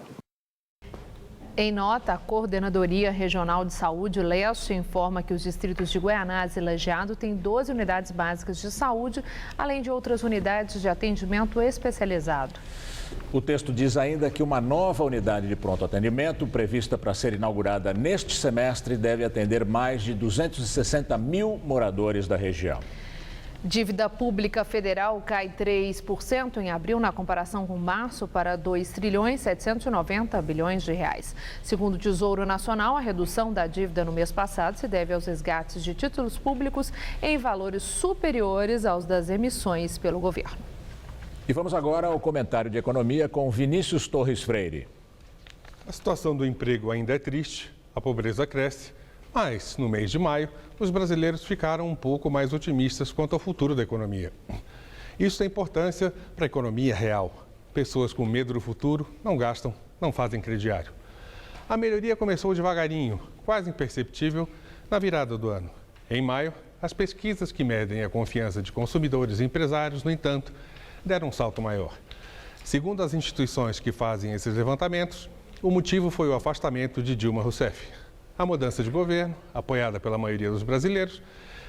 Em nota, a Coordenadoria Regional de Saúde, Leste, informa que os distritos de Guaianazes e Lajeado têm 12 unidades básicas de saúde, além de outras unidades de atendimento especializado. O texto diz ainda que uma nova unidade de pronto atendimento, prevista para ser inaugurada neste semestre, deve atender mais de 260 mil moradores da região. Dívida pública federal cai 3% em abril na comparação com março para 2,790 bilhões de reais. Segundo o Tesouro Nacional, a redução da dívida no mês passado se deve aos resgates de títulos públicos em valores superiores aos das emissões pelo governo. E vamos agora ao comentário de economia com Vinícius Torres Freire. A situação do emprego ainda é triste, a pobreza cresce. Mas, no mês de maio, os brasileiros ficaram um pouco mais otimistas quanto ao futuro da economia. Isso tem importância para a economia real. Pessoas com medo do futuro não gastam, não fazem crediário. A melhoria começou devagarinho, quase imperceptível, na virada do ano. Em maio, as pesquisas que medem a confiança de consumidores e empresários, no entanto, deram um salto maior. Segundo as instituições que fazem esses levantamentos, o motivo foi o afastamento de Dilma Rousseff. A mudança de governo, apoiada pela maioria dos brasileiros,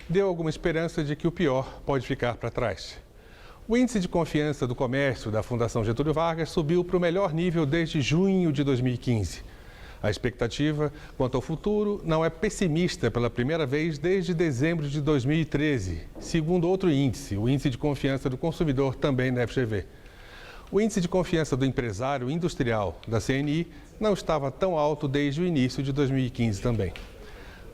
deu alguma esperança de que o pior pode ficar para trás. O índice de confiança do comércio da Fundação Getúlio Vargas subiu para o melhor nível desde junho de 2015. A expectativa quanto ao futuro não é pessimista pela primeira vez desde dezembro de 2013, segundo outro índice, o Índice de Confiança do Consumidor, também da FGV. O índice de confiança do empresário industrial da CNI não estava tão alto desde o início de 2015 também.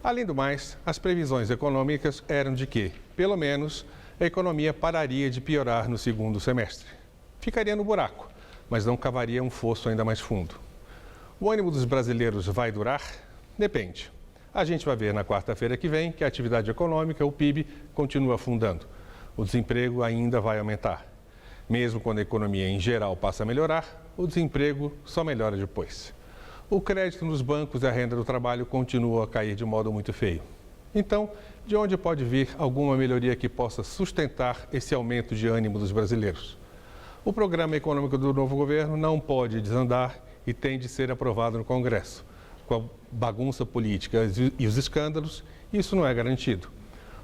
Além do mais, as previsões econômicas eram de que, pelo menos, a economia pararia de piorar no segundo semestre. Ficaria no buraco, mas não cavaria um fosso ainda mais fundo. O ânimo dos brasileiros vai durar? Depende. A gente vai ver na quarta-feira que vem que a atividade econômica, o PIB, continua afundando. O desemprego ainda vai aumentar. Mesmo quando a economia em geral passa a melhorar, o desemprego só melhora depois. O crédito nos bancos e a renda do trabalho continuam a cair de modo muito feio. Então, de onde pode vir alguma melhoria que possa sustentar esse aumento de ânimo dos brasileiros? O programa econômico do novo governo não pode desandar e tem de ser aprovado no Congresso. Com a bagunça política e os escândalos, isso não é garantido.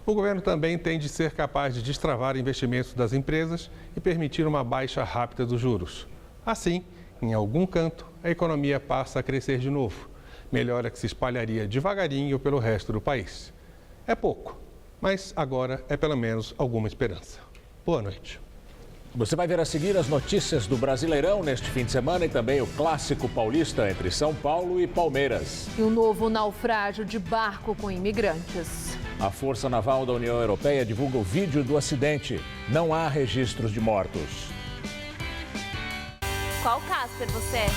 O governo também tem de ser capaz de destravar investimentos das empresas e permitir uma baixa rápida dos juros. Assim, em algum canto, a economia passa a crescer de novo. Melhora que se espalharia devagarinho pelo resto do país. É pouco, mas agora é pelo menos alguma esperança. Boa noite. Você vai ver a seguir as notícias do Brasileirão neste fim de semana e também o clássico paulista entre São Paulo e Palmeiras. E o novo naufrágio de barco com imigrantes. A Força Naval da União Europeia divulga o vídeo do acidente. Não há registros de mortos. Qual Casper você é?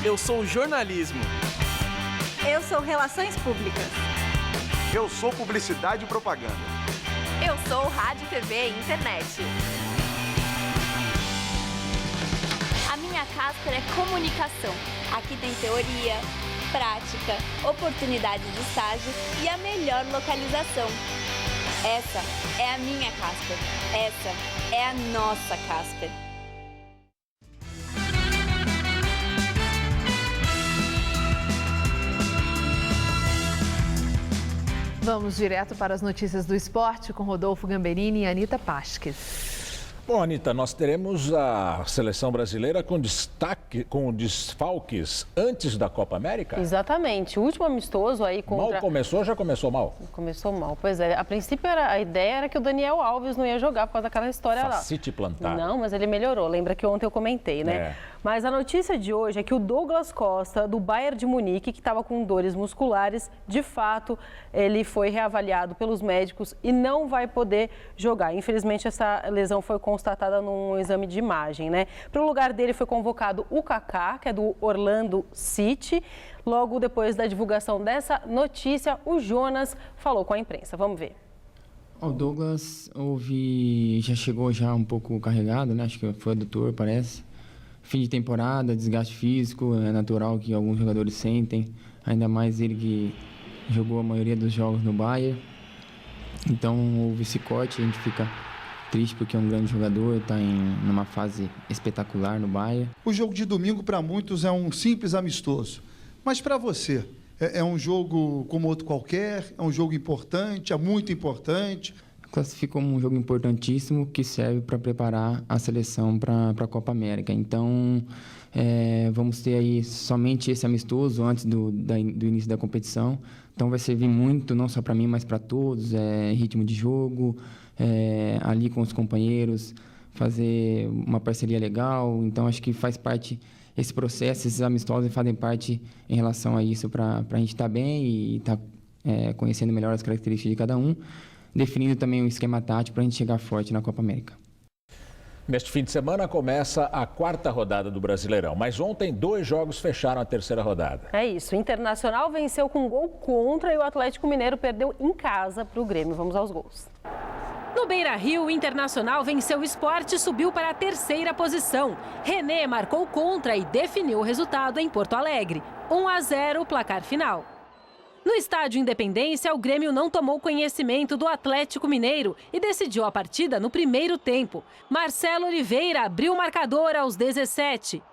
Eu sou jornalismo. Eu sou relações públicas. Eu sou publicidade e propaganda. Eu sou rádio, TV e internet. A minha Casper é comunicação. Aqui tem teoria, prática, oportunidade de estágio e a melhor localização. Essa é a minha Casper. Essa é a nossa Casper. Vamos direto para as notícias do esporte com Rodolfo Gamberini e Anita Pasques. Bom, Anitta, nós teremos a seleção brasileira com desfalques antes da Copa América? Exatamente. O último amistoso aí contra... Mal começou, já começou mal? Começou mal, pois é. A princípio, a ideia era que o Daniel Alves não ia jogar por causa daquela história lá. Facite plantar. Não, mas ele melhorou. Lembra que ontem eu comentei, né? É. Mas a notícia de hoje é que o Douglas Costa, do Bayern de Munique, que estava com dores musculares, de fato, ele foi reavaliado pelos médicos e não vai poder jogar. Infelizmente, essa lesão foi constatada num exame de imagem, né? Para o lugar dele foi convocado o Kaká, que é do Orlando City. Logo depois da divulgação dessa notícia, o Jonas falou com a imprensa. Vamos ver. O Douglas já chegou um pouco carregado, né? Acho que foi adutor, parece. Fim de temporada, desgaste físico, é natural que alguns jogadores sentem, ainda mais ele que jogou a maioria dos jogos no Bayern. Então houve esse corte, a gente fica triste porque é um grande jogador, está numa fase espetacular no Bayern. O jogo de domingo para muitos é um simples amistoso, mas para você é um jogo como outro qualquer, é um jogo importante, é muito importante. Classifica como um jogo importantíssimo que serve para preparar a seleção para a Copa América. Então, vamos ter aí somente esse amistoso antes do início da competição. Então, vai servir muito, não só para mim, mas para todos. Ritmo de jogo, ali com os companheiros, fazer uma parceria legal. Então, acho que faz parte esse processo, esses amistosos fazem parte em relação a isso para a gente estar bem e estar conhecendo melhor as características de cada um, definindo também um esquema tático para a gente chegar forte na Copa América. Neste fim de semana começa a 4ª rodada do Brasileirão, mas ontem 2 jogos fecharam a 3ª rodada. É isso, o Internacional venceu com gol contra e o Atlético Mineiro perdeu em casa para o Grêmio. Vamos aos gols. No Beira-Rio, o Internacional venceu o Sport e subiu para a 3ª posição. René marcou contra e definiu o resultado em Porto Alegre. 1-0 o placar final. No estádio Independência, o Grêmio não tomou conhecimento do Atlético Mineiro e decidiu a partida no primeiro tempo. Marcelo Oliveira abriu o marcador aos 17.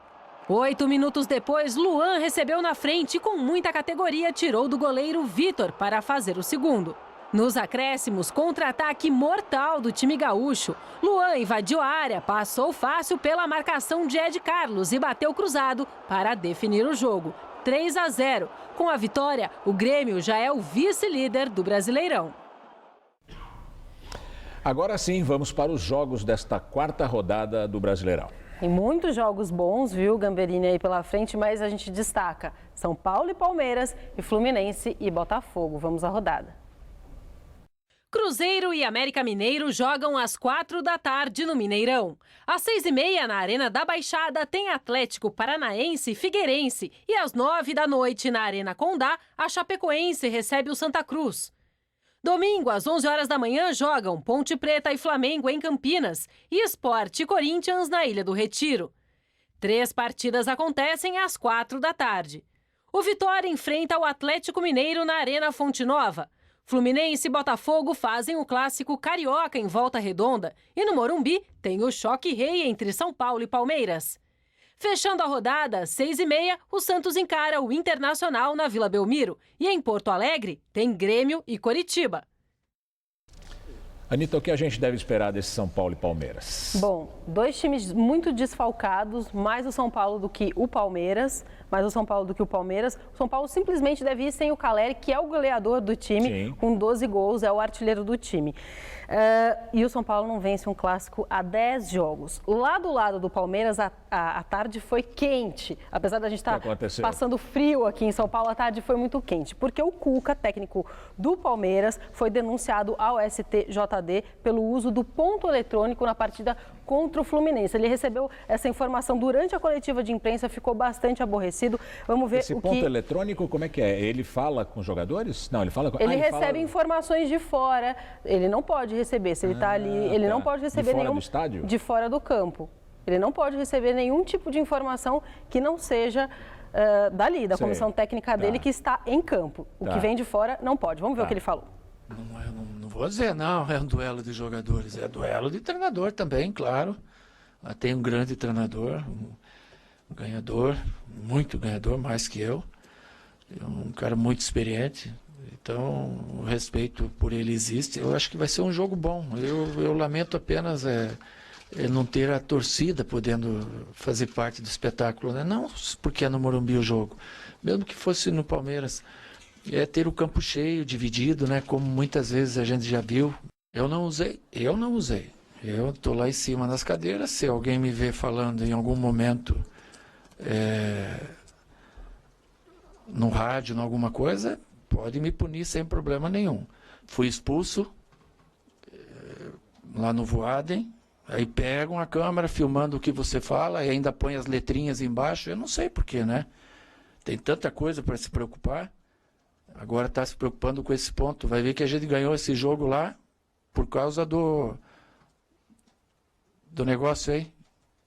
8 minutos depois, Luan recebeu na frente e com muita categoria tirou do goleiro Vitor para fazer o segundo. Nos acréscimos, contra-ataque mortal do time gaúcho. Luan invadiu a área, passou fácil pela marcação de Ed Carlos e bateu cruzado para definir o jogo. 3-0. Com a vitória, o Grêmio já é o vice-líder do Brasileirão. Agora sim, vamos para os jogos desta 4ª rodada do Brasileirão. Tem muitos jogos bons, viu, Gamberini, aí pela frente, mas a gente destaca São Paulo e Palmeiras e Fluminense e Botafogo. Vamos à rodada. Cruzeiro e América Mineiro jogam às 16h no Mineirão. Às 6h30, na Arena da Baixada, tem Atlético Paranaense e Figueirense. E às 9h, na Arena Condá, a Chapecoense recebe o Santa Cruz. Domingo, às 11h, jogam Ponte Preta e Flamengo em Campinas e Sport e Corinthians na Ilha do Retiro. 3 partidas acontecem às 16h. O Vitória enfrenta o Atlético Mineiro na Arena Fonte Nova. Fluminense e Botafogo fazem o clássico carioca em Volta Redonda e no Morumbi tem o choque rei entre São Paulo e Palmeiras. Fechando a rodada, às 6h30, o Santos encara o Internacional na Vila Belmiro e em Porto Alegre tem Grêmio e Coritiba. Anitta, o que a gente deve esperar desse São Paulo e Palmeiras? Bom, 2 times muito desfalcados, mais o São Paulo do que o Palmeiras, O São Paulo simplesmente deve ir sem o Caleri, que é o goleador do time, sim, com 12 gols, é o artilheiro do time. E o São Paulo não vence um clássico há 10 jogos. Lá do lado do Palmeiras, a tarde foi quente. Apesar da gente estar passando frio aqui em São Paulo, a tarde foi muito quente. Porque o Cuca, técnico do Palmeiras, foi denunciado ao STJD pelo uso do ponto eletrônico na partida contra o Fluminense. Ele recebeu essa informação durante a coletiva de imprensa, ficou bastante aborrecido. Vamos ver esse ponto eletrônico, como é que é? Ele fala com os jogadores? Não, ele fala com... Ele recebe informações de fora. Ele não pode receber, se ele está ali, ele não pode receber de fora do estádio? De fora do campo. Ele não pode receber nenhum tipo de informação que não seja dali, da comissão técnica dele, que está em campo. O que vem de fora não pode. Vamos ver o que ele falou. Não vou dizer, não, é um duelo de jogadores, é duelo de treinador também, claro. Tem um grande treinador, um ganhador, muito ganhador, mais que eu. Um cara muito experiente. Então, o respeito por ele existe. Eu acho que vai ser um jogo bom. Eu lamento apenas não ter a torcida podendo fazer parte do espetáculo, né? Não porque é no Morumbi o jogo, mesmo que fosse no Palmeiras, é ter o campo cheio, dividido, né? Como muitas vezes a gente já viu. Eu não usei. Eu estou lá em cima das cadeiras, se alguém me vê falando em algum momento no rádio, em alguma coisa, pode me punir sem problema nenhum. Fui expulso lá no Voaden, aí pegam a câmera filmando o que você fala e ainda põe as letrinhas embaixo. Eu não sei porquê, né? Tem tanta coisa para se preocupar. Agora está se preocupando com esse ponto. Vai ver que a gente ganhou esse jogo lá por causa do negócio aí.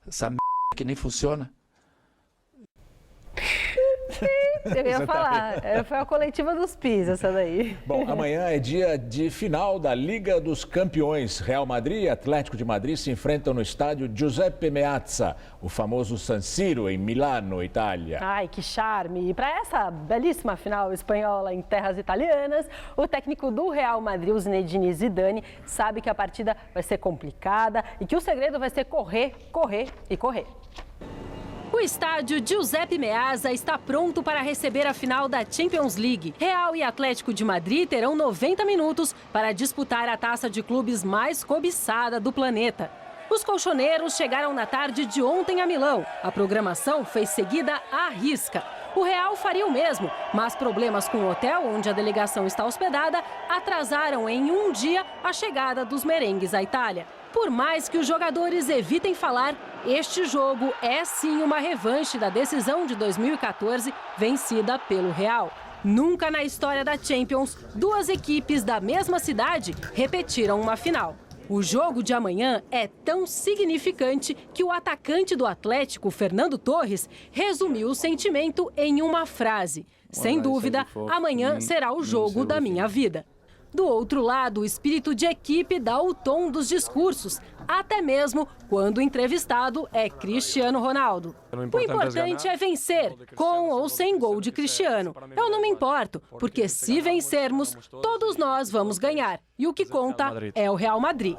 Essa merda que nem funciona. Eu ia falar, foi a coletiva dos PIS, essa daí. Bom, amanhã é dia de final da Liga dos Campeões. Real Madrid e Atlético de Madrid se enfrentam no estádio Giuseppe Meazza, o famoso San Siro, em Milano, Itália. Ai, que charme! E para essa belíssima final espanhola em terras italianas, o técnico do Real Madrid, o Zinedine Zidane, sabe que a partida vai ser complicada e que o segredo vai ser correr, correr e correr. O estádio Giuseppe Meazza está pronto para receber a final da Champions League. Real e Atlético de Madrid terão 90 minutos para disputar a taça de clubes mais cobiçada do planeta. Os colchoneiros chegaram na tarde de ontem a Milão. A programação foi seguida à risca. O Real faria o mesmo, mas problemas com o hotel onde a delegação está hospedada atrasaram em um dia a chegada dos merengues à Itália. Por mais que os jogadores evitem falar, este jogo é sim uma revanche da decisão de 2014 vencida pelo Real. Nunca na história da Champions, duas equipes da mesma cidade repetiram uma final. O jogo de amanhã é tão significante que o atacante do Atlético, Fernando Torres, resumiu o sentimento em uma frase. Sem dúvida, amanhã será o jogo da minha vida. Do outro lado, o espírito de equipe dá o tom dos discursos, até mesmo quando o entrevistado é Cristiano Ronaldo. O importante é vencer, com ou sem gol de Cristiano. Eu não me importo, porque se vencermos, todos nós vamos ganhar. E o que conta é o Real Madrid.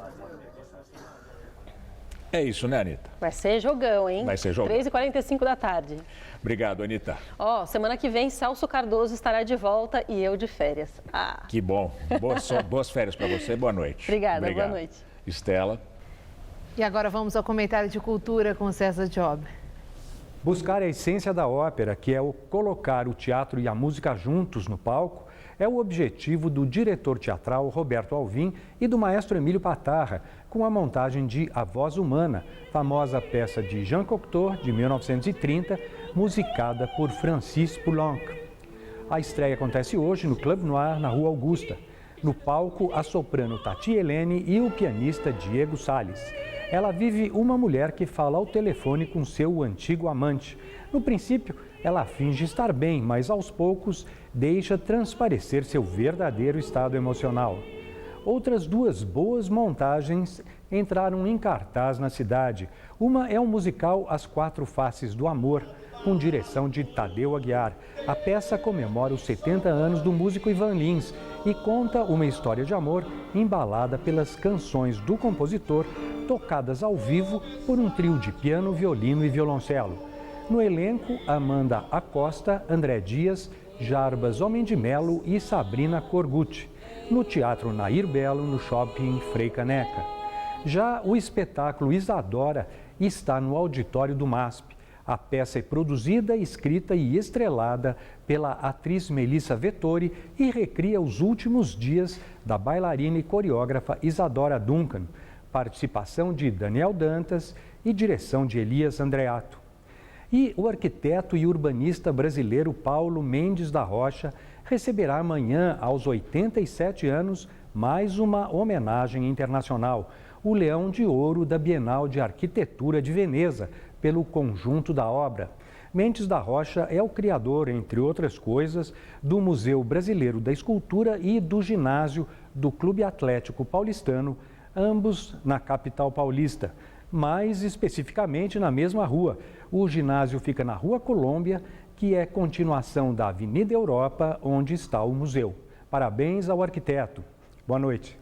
É isso, né, Anitta? Vai ser jogão, hein? Vai ser jogão. 3h45 da tarde. Obrigado, Anitta. Semana que vem, Celso Cardoso estará de volta e eu de férias. Que bom. Boas férias para você. Boa noite. Obrigada, boa noite. Estela. E agora vamos ao comentário de cultura com César Job. Buscar a essência da ópera, que é o colocar o teatro e a música juntos no palco, é o objetivo do diretor teatral Roberto Alvim e do maestro Emílio Patarra, com a montagem de A Voz Humana, famosa peça de Jean Cocteau, de 1930, musicada por Francis Poulenc. A estreia acontece hoje no Club Noir, na Rua Augusta. No palco, a soprano Tati Helene e o pianista Diego Salles. Ela vive uma mulher que fala ao telefone com seu antigo amante. No princípio, ela finge estar bem, mas aos poucos deixa transparecer seu verdadeiro estado emocional. Outras duas boas montagens entraram em cartaz na cidade. Uma é o musical As Quatro Faces do Amor, com direção de Tadeu Aguiar. A peça comemora os 70 anos do músico Ivan Lins e conta uma história de amor embalada pelas canções do compositor, tocadas ao vivo por um trio de piano, violino e violoncelo. No elenco, Amanda Acosta, André Dias, Jarbas Homem de Melo e Sabrina Corgucci. No Teatro Nair Belo, no Shopping Frei Caneca. Já o espetáculo Isadora está no auditório do MASP. A peça é produzida, escrita e estrelada pela atriz Melissa Vettori e recria os últimos dias da bailarina e coreógrafa Isadora Duncan, participação de Daniel Dantas e direção de Elias Andreato. E o arquiteto e urbanista brasileiro Paulo Mendes da Rocha receberá amanhã, aos 87 anos, mais uma homenagem internacional, o Leão de Ouro da Bienal de Arquitetura de Veneza, pelo conjunto da obra. Mendes da Rocha é o criador, entre outras coisas, do Museu Brasileiro da Escultura e do ginásio do Clube Atlético Paulistano, ambos na capital paulista, mais especificamente na mesma rua. O ginásio fica na Rua Colômbia, que é continuação da Avenida Europa, onde está o museu. Parabéns ao arquiteto. Boa noite.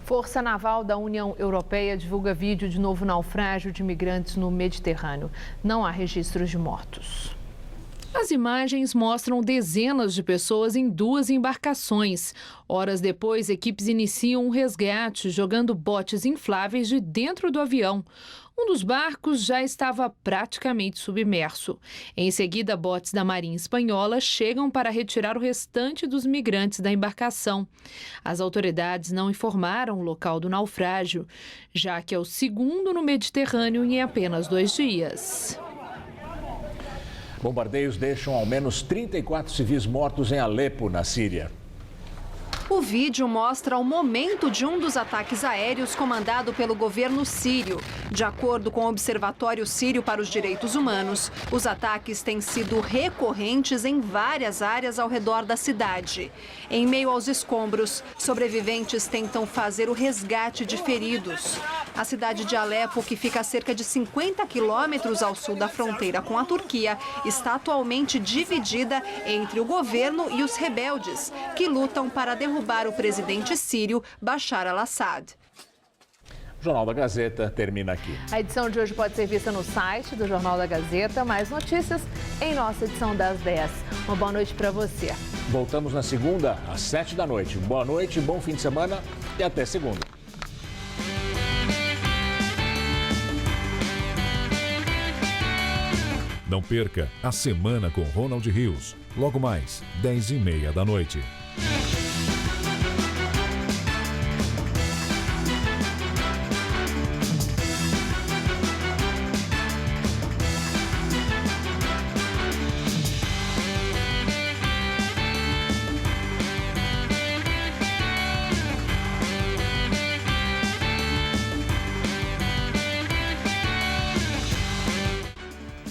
Força Naval da União Europeia divulga vídeo de novo naufrágio de imigrantes no Mediterrâneo. Não há registros de mortos. As imagens mostram dezenas de pessoas em 2 embarcações. Horas depois, equipes iniciam um resgate, jogando botes infláveis de dentro do avião. Um dos barcos já estava praticamente submerso. Em seguida, botes da Marinha Espanhola chegam para retirar o restante dos migrantes da embarcação. As autoridades não informaram o local do naufrágio, já que é o segundo no Mediterrâneo em apenas 2 dias. Bombardeios deixam ao menos 34 civis mortos em Alepo, na Síria. O vídeo mostra o momento de um dos ataques aéreos comandado pelo governo sírio. De acordo com o Observatório Sírio para os Direitos Humanos, os ataques têm sido recorrentes em várias áreas ao redor da cidade. Em meio aos escombros, sobreviventes tentam fazer o resgate de feridos. A cidade de Alepo, que fica a cerca de 50 quilômetros ao sul da fronteira com a Turquia, está atualmente dividida entre o governo e os rebeldes, que lutam para derrubar o presidente sírio Bashar al-Assad. O Jornal da Gazeta termina aqui. A edição de hoje pode ser vista no site do Jornal da Gazeta. Mais notícias em nossa edição das 10. Uma boa noite para você. Voltamos na segunda, às 7 da noite. Boa noite, bom fim de semana e até segunda. Não perca a Semana com Ronald Rios. Logo mais, 10h30 da noite.